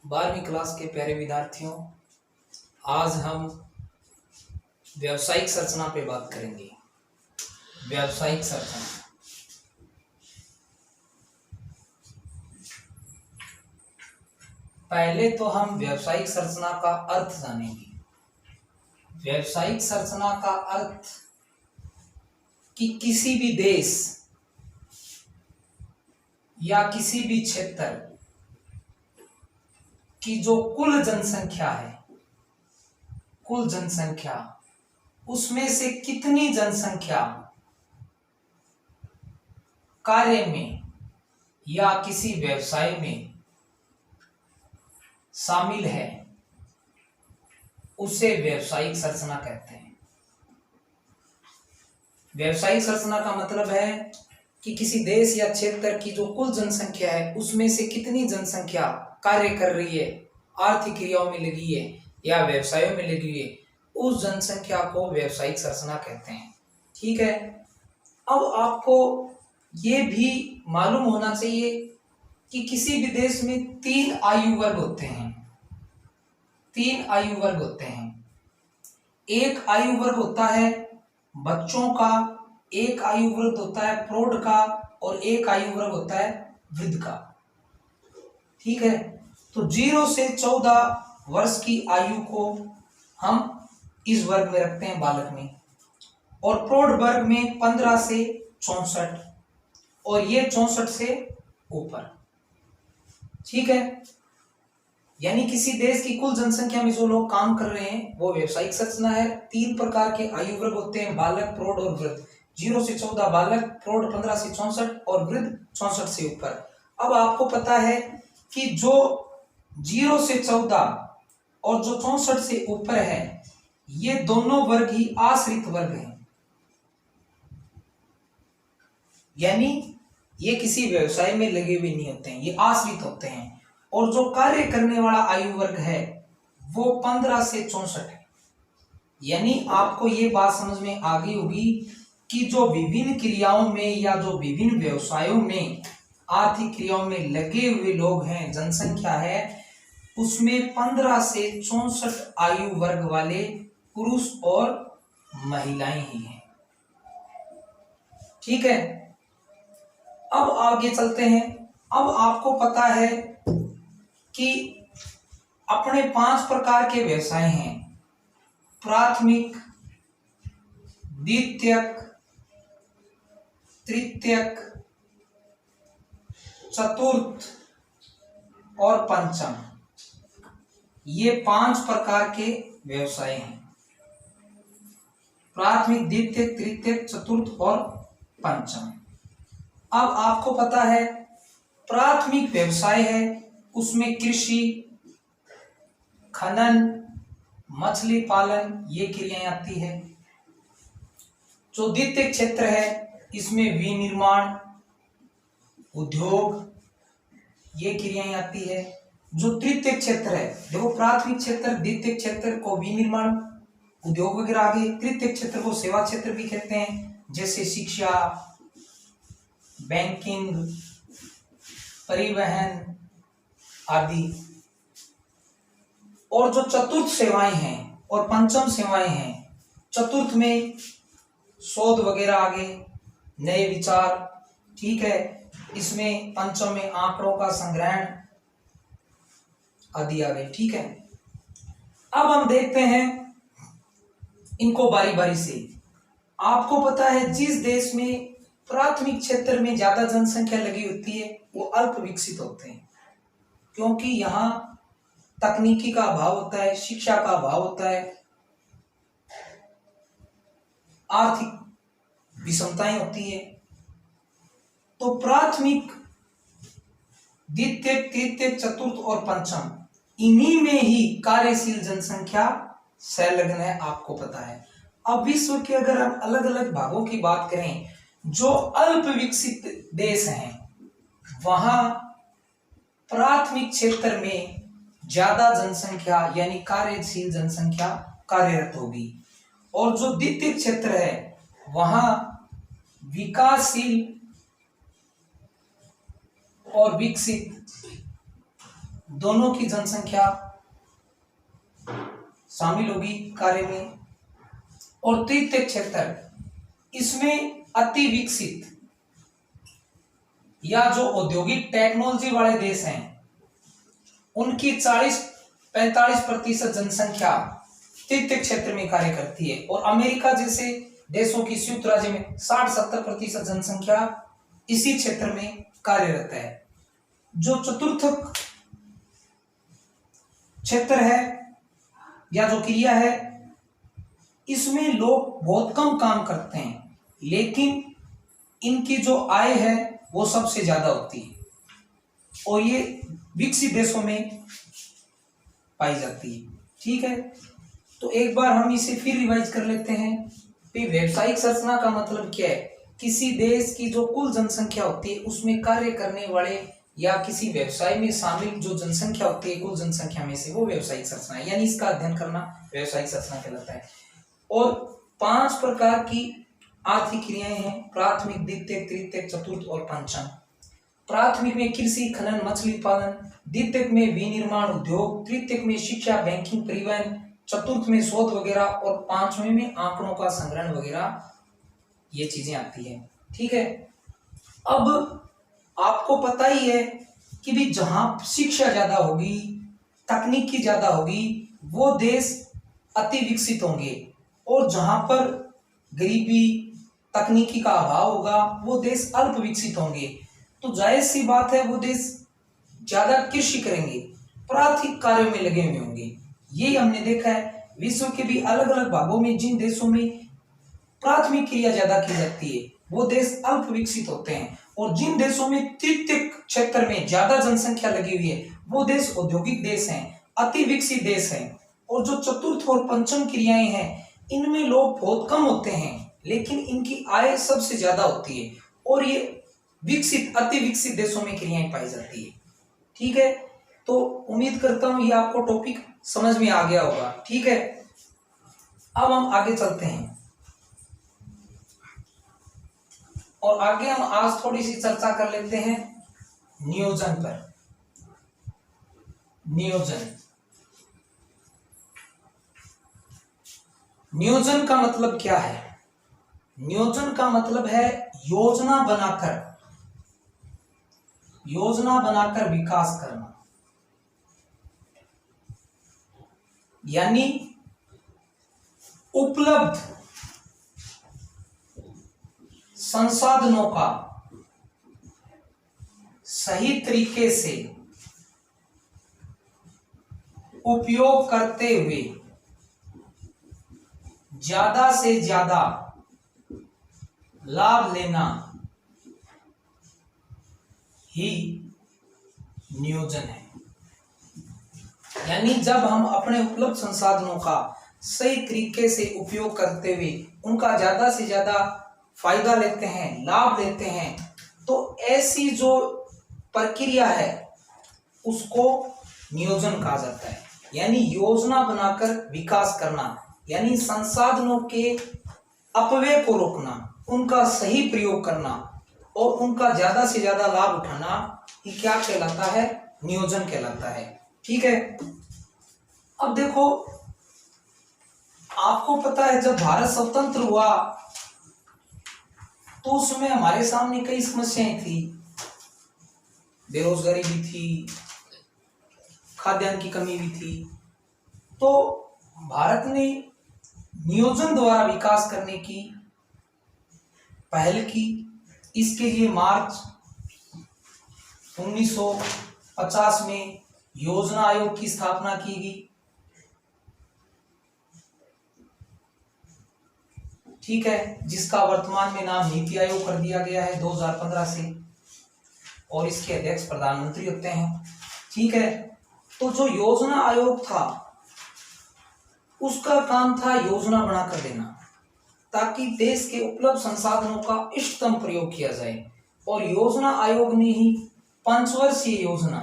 12वीं क्लास के प्यारे विद्यार्थियों, आज हम व्यावसायिक संरचना पे बात करेंगे। व्यावसायिक संरचना, पहले तो हम व्यावसायिक संरचना का अर्थ जानेंगे। व्यावसायिक संरचना का अर्थ कि किसी भी देश या किसी भी क्षेत्र की जो कुल जनसंख्या है, कुल जनसंख्या, उसमें से कितनी जनसंख्या कार्य में या किसी व्यवसाय में शामिल है, उसे व्यावसायिक संरचना कहते हैं। व्यावसायिक संरचना का मतलब है कि किसी देश या क्षेत्र की जो कुल जनसंख्या है, उसमें से कितनी जनसंख्या कार्य कर रही है, आर्थिक क्रियाओं में लगी है या व्यवसायों में लगी है, उस जनसंख्या को व्यावसायिक संरचना कहते हैं। ठीक है। अब आपको ये भी मालूम होना चाहिए कि किसी भी देश में 3 आयु वर्ग होते हैं। 3 आयु वर्ग होते हैं। एक आयु वर्ग होता है बच्चों का, एक आयु वर्ग होता है प्रौढ़ का और एक आयु वर्ग होता है वृद्ध का। ठीक है। तो 0 से 14 वर्ष की आयु को हम इस वर्ग में रखते हैं, बालक में, और प्रौढ़ वर्ग में 15 से 64 और ये 64 से ऊपर। ठीक है। यानी किसी देश की कुल जनसंख्या में जो लोग काम कर रहे हैं वो व्यावसायिक संरचना है। 3 प्रकार के आयु वर्ग होते हैं, बालक, प्रौढ़ और वृद्ध। 0 से 14 बालक, प्रौढ़ 15 से 64 और वृद्ध 64 से ऊपर। अब आपको पता है कि जो 0 से 14 और जो 64 से ऊपर है, ये दोनों वर्ग ही आश्रित वर्ग हैं। यानी ये किसी व्यवसाय में लगे हुए नहीं होते हैं, ये आश्रित होते हैं। और जो कार्य करने वाला आयु वर्ग है वो 15 से 64 है। यानी आपको ये बात समझ में आ गई होगी कि जो विभिन्न क्रियाओं में या जो विभिन्न व्यवसायों में आर्थिक क्रियाओं में लगे हुए लोग हैं, जनसंख्या है, उसमें 15 से 64 आयु वर्ग वाले पुरुष और महिलाएं ही हैं। ठीक है। अब आगे चलते हैं। अब आपको पता है कि अपने 5 प्रकार के व्यवसाय हैं: प्राथमिक, द्वितीयक, तृतीयक, चतुर्थ और पंचम। ये 5 प्रकार के व्यवसाय हैं: प्राथमिक, द्वितीयक, तृतीयक, चतुर्थ और पंचम। अब आपको पता है प्राथमिक व्यवसाय है, उसमें कृषि, खनन, मछली पालन ये क्रियाएं आती है। जो द्वितीय क्षेत्र है, इसमें विनिर्माण, उद्योग ये क्रियाएं आती है। जो तृतीय क्षेत्र है, देखो प्राथमिक क्षेत्र, द्वितीय क्षेत्र को विनिर्माण, उद्योग वगैरह आ गए। तृतीय क्षेत्र को सेवा क्षेत्र भी कहते हैं, जैसे शिक्षा, बैंकिंग, परिवहन आदि। और जो चतुर्थ सेवाएं हैं और पंचम सेवाएं हैं, चतुर्थ में शोध वगैरह आ गए, नए विचार। ठीक है। इसमें पंचम में आंकड़ों का संग्रहण आदि आ गए। ठीक है। अब हम देखते हैं इनको बारी बारी से। आपको पता है जिस देश में प्राथमिक क्षेत्र में ज्यादा जनसंख्या लगी होती है वो अल्प विकसित होते हैं, क्योंकि यहाँ तकनीकी का अभाव होता है, शिक्षा का अभाव होता है, आर्थिक विषमताएं होती है। तो प्राथमिक, द्वितीय, तृतीय, चतुर्थ और पंचम, इन्हीं में ही कार्यशील जनसंख्या संलग्न है, आपको पता है। अब विश्व के अगर हम अलग अलग भागों की बात करें, जो अल्प विकसित देश हैं, वहां प्राथमिक क्षेत्र में ज्यादा जनसंख्या यानी कार्यशील जनसंख्या कार्यरत होगी, और जो द्वितीय क्षेत्र है वहां विकासशील और विकसित दोनों की जनसंख्या शामिल होगी कार्य में। और तृतीय क्षेत्र, इसमें अति विकसित या जो औद्योगिक टेक्नोलॉजी वाले देश हैं उनकी 40-45% जनसंख्या तृतीय क्षेत्र में कार्य करती है। और अमेरिका जैसे देशों की संयुक्त राज्य में 60-70% जनसंख्या इसी क्षेत्र में कार्यरत है। जो चतुर्थ क्षेत्र है या जो क्रिया है, इसमें लोग बहुत कम काम करते हैं, लेकिन इनकी जो आय है वो सबसे ज्यादा होती है और ये विकसित देशों में पाई जाती है। ठीक है, तो एक बार हम इसे फिर रिवाइज कर लेते हैं कि व्यावसायिक संरचना का मतलब क्या है। किसी देश की जो कुल जनसंख्या होती है उसमें कार्य करने वाले या किसी व्यवसाय में शामिल जो जनसंख्या होती है कुल जनसंख्या में से, वो व्यावसायिक संरचना है, यानी इसका अध्ययन करना व्यावसायिक संरचना कहलाता है। और 5 प्रकार की आर्थिक क्रियाएं हैं, प्राथमिक, द्वितीयक, तृतीयक, चतुर्थ और पंचम। प्राथमिक में कृषि, खनन, मछली पालन, द्वितीयक में विनिर्माण उद्योग, तृतीयक में शिक्षा, बैंकिंग, परिवहन, चतुर्थ में शोध वगैरह और पांचवें में आंकड़ों का संग्रहण वगैरह, ये चीजें आती हैं। ठीक है, अब आपको पता ही है कि भी जहां शिक्षा ज्यादा होगी, तकनीकी ज्यादा होगी, वो देश अति विकसित होंगे, और जहां पर गरीबी, तकनीकी का अभाव होगा, वो देश अल्प विकसित होंगे। तो जाहिर सी बात है वो देश ज्यादा कृषि करेंगे, प्राथमिक कार्यों में लगे हुए होंगे। ये हमने देखा है विश्व के भी अलग अलग भागों में जिन देशों में प्राथमिक क्रिया ज्यादा की जाती है वो देश अल्प विकसित होते हैं, और जिन देशों में तृतीयक क्षेत्र में ज्यादा जनसंख्या लगी हुई है वो देश औद्योगिक देश हैं, अति विकसित देश हैं। और जो चतुर्थ और पंचम क्रियाएं हैं इनमें लोग बहुत कम होते हैं, लेकिन इनकी आय सबसे ज्यादा होती है, और ये विकसित, अति विकसित देशों में क्रियाएं पाई जाती है। ठीक है, तो उम्मीद करता हूं ये आपको टॉपिक समझ में आ गया होगा। ठीक है, अब हम आगे चलते हैं और आगे हम आज थोड़ी सी चर्चा कर लेते हैं नियोजन पर। नियोजन का मतलब क्या है? नियोजन का मतलब है योजना बनाकर विकास करना, यानी उपलब्ध संसाधनों का सही तरीके से उपयोग करते हुए ज्यादा से ज्यादा लाभ लेना ही नियोजन है। यानी जब हम अपने उपलब्ध संसाधनों का सही तरीके से उपयोग करते हुए उनका ज्यादा से ज्यादा फायदा लेते हैं, लाभ लेते हैं, तो ऐसी जो प्रक्रिया है उसको नियोजन कहा जाता है। यानी योजना बनाकर विकास करना, यानी संसाधनों के अपव्यय को रोकना, उनका सही प्रयोग करना और उनका ज्यादा से ज्यादा लाभ उठाना, ये क्या कहलाता है? नियोजन कहलाता है। ठीक है, अब देखो, आपको पता है जब भारत स्वतंत्र हुआ तो उसमें हमारे सामने कई समस्याएं थी, बेरोजगारी भी थी, खाद्यान्न की कमी भी थी। तो भारत ने नियोजन द्वारा विकास करने की पहल की। इसके लिए मार्च 1950 में योजना आयोग की स्थापना की गई। ठीक है, जिसका वर्तमान में नाम नीति आयोग कर दिया गया है 2015 से, और इसके अध्यक्ष प्रधानमंत्री होते हैं। ठीक है, तो जो योजना आयोग था उसका काम था योजना बनाकर देना, ताकि देश के उपलब्ध संसाधनों का इष्टतम प्रयोग किया जाए। और योजना आयोग ने ही 5 वर्षीय योजना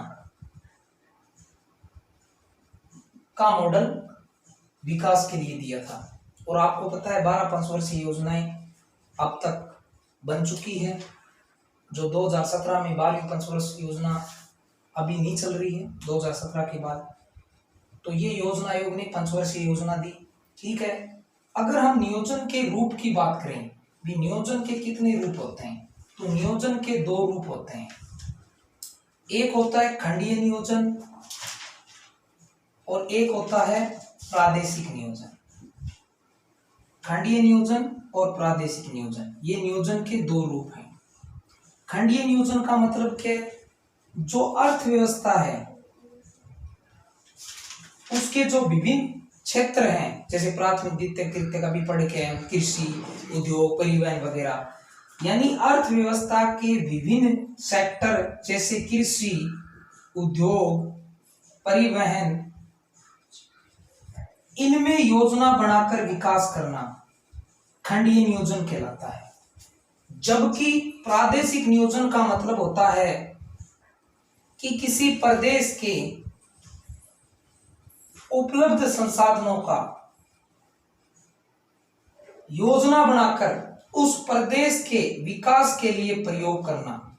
का मॉडल विकास के लिए दिया था। और आपको पता है 12 5 वर्षीय योजनाएं अब तक बन चुकी है। जो 2017 में 12वीं पंचवर्षीय योजना अभी नहीं चल रही है 2017 के बाद। तो ये योजना आयोग ने 5 वर्षीय योजना दी, ठीक है। अगर हम नियोजन के रूप की बात करें, भी नियोजन के कितने रूप होते हैं, तो नियोजन के 2 रूप होते हैं। एक होता है खंडीय नियोजन और एक होता है प्रादेशिक नियोजन। खंडीय नियोजन और प्रादेशिक नियोजन, ये नियोजन के 2 रूप हैं। खंडीय नियोजन का मतलब क्या है, जो अर्थव्यवस्था है उसके जो विभिन्न क्षेत्र हैं, जैसे प्राथमिक द्वितीयक तृतीयक अभी पढ़ के हैं, कृषि, उद्योग, परिवहन वगैरह, यानी अर्थव्यवस्था के विभिन्न सेक्टर जैसे कृषि, उद्योग, परिवहन, इनमें योजना बनाकर विकास करना खंडीय नियोजन कहलाता है। जबकि प्रादेशिक नियोजन का मतलब होता है कि किसी प्रदेश के उपलब्ध संसाधनों का योजना बनाकर उस प्रदेश के विकास के लिए प्रयोग करना,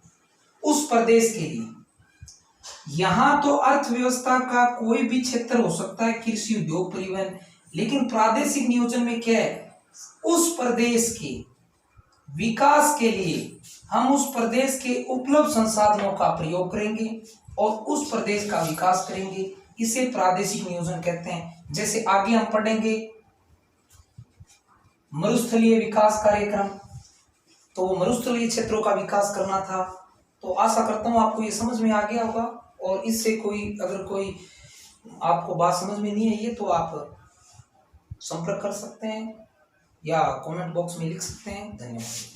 उस प्रदेश के लिए। यहां तो अर्थव्यवस्था का कोई भी क्षेत्र हो सकता है, कृषि, उद्योग, परिवहन, लेकिन प्रादेशिक नियोजन में क्या है, उस प्रदेश के विकास के लिए हम उस प्रदेश के उपलब्ध संसाधनों का प्रयोग करेंगे और उस प्रदेश का विकास करेंगे, इसे प्रादेशिक नियोजन कहते हैं। जैसे आगे हम पढ़ेंगे मरुस्थलीय विकास कार्यक्रम, तो मरुस्थलीय क्षेत्रों का विकास करना था। तो आशा करता हूं आपको ये समझ में आ गया होगा, और इससे अगर कोई आपको बात समझ में नहीं आई है तो आप संपर्क कर सकते हैं या कमेंट बॉक्स में लिख सकते हैं। धन्यवाद।